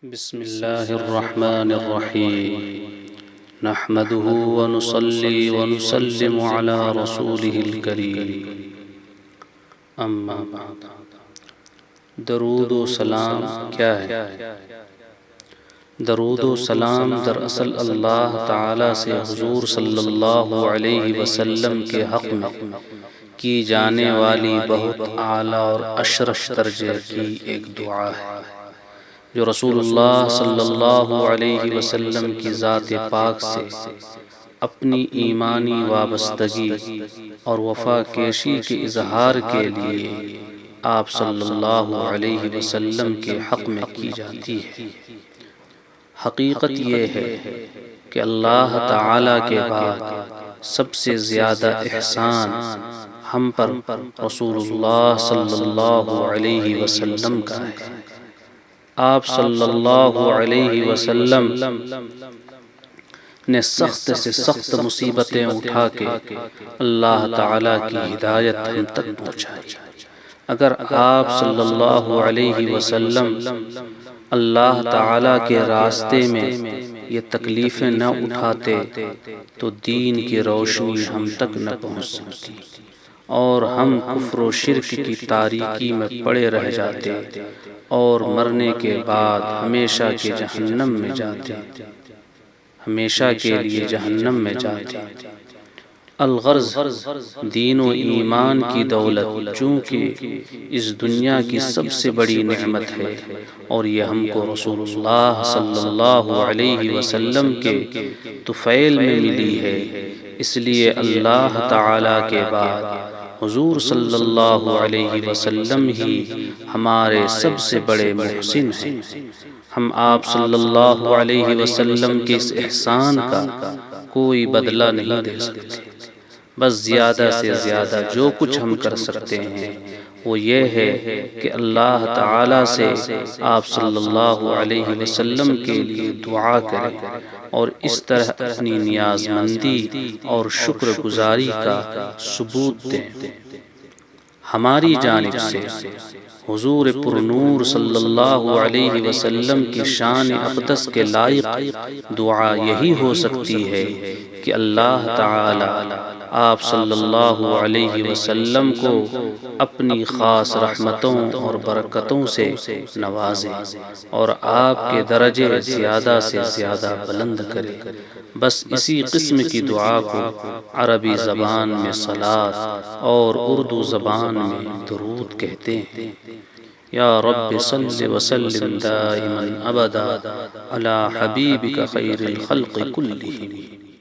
بسم الله الرحمن الرحيم نحمده ونصلي ونسلم على رسوله الكريم اما بعد درود و سلام کیا ہے؟ درود و سلام دراصل اللہ تعالی سے حضور صلی اللہ علیہ وسلم کے حق میں کی جانے والی بہت اعلیٰ اور اشرف درجے کی ایک دعا ہے جو رسول اللہ صلی اللہ علیہ وسلم کی ذات پاک سے اپنی ایمانی وابستگی اور وفا کیشی کے اظہار کے لیے آپ صلی اللہ علیہ وسلم کے حق میں کی جاتی ہے۔ حقیقت یہ ہے کہ اللہ تعالی کے بعد سب سے زیادہ احسان ہم پر رسول اللہ صلی اللہ علیہ وسلم کا ہے۔ آپ صلی اللہ علیہ وسلم نے سخت سے سخت مصیبتیں اٹھا کے اللہ تعالیٰ کی ہدایت ہم تک پہنچائی۔ اگر آپ صلی اللہ علیہ وسلم اللہ تعالیٰ کے راستے میں یہ تکلیفیں نہ اٹھاتے تو دین کی روشنی ہم تک نہ پہنچ سکتی اور ہم کفر و شرک کی تاریکی میں پڑے رہ جاتے اور مرنے کے بعد ہمیشہ کے جہنم میں جاتے، ہمیشہ کے لیے جہنم میں جاتے۔ الغرض دین و ایمان کی دولت چونکہ اس دنیا کی سب سے بڑی نعمت ہے اور یہ ہم کو رسول اللہ صلی اللہ علیہ وسلم کے طفیل میں ملی ہے، اس لیے اللہ تعالی کے بعد حضور صلی اللہ علیہ وسلم ہی ہمارے سب سے بڑے محسن ہیں۔ ہم آپ صلی اللہ علیہ وسلم کے اس احسان کا کوئی بدلہ نہیں دے سکتے، بس زیادہ سے زیادہ جو کچھ ہم کر سکتے ہیں وہ یہ ہے کہ اللہ تعالی سے آپ صلی اللہ علیہ وسلم کے لیے دعا کریں اور اس طرح اپنی نیاز مندی اور شکر گزاری کا ثبوت دیں۔ ہماری جانب سے حضور پر نور صلی اللہ علیہ وسلم کی شان اقدس کے لائق دعا یہی ہو سکتی ہے کہ اللہ تعالی آپ صلی اللہ علیہ وسلم کو اپنی خاص رحمتوں اور برکتوں سے نوازے اور آپ کے درجے زیادہ سے زیادہ بلند کرے۔ بس اسی قسم کی دعا کو عربی زبان میں صلاۃ اور اردو زبان میں درود کہتے ہیں۔ یا رب صل وسلم دائما ابدا علی حبیبک خیر الخلق کلہم۔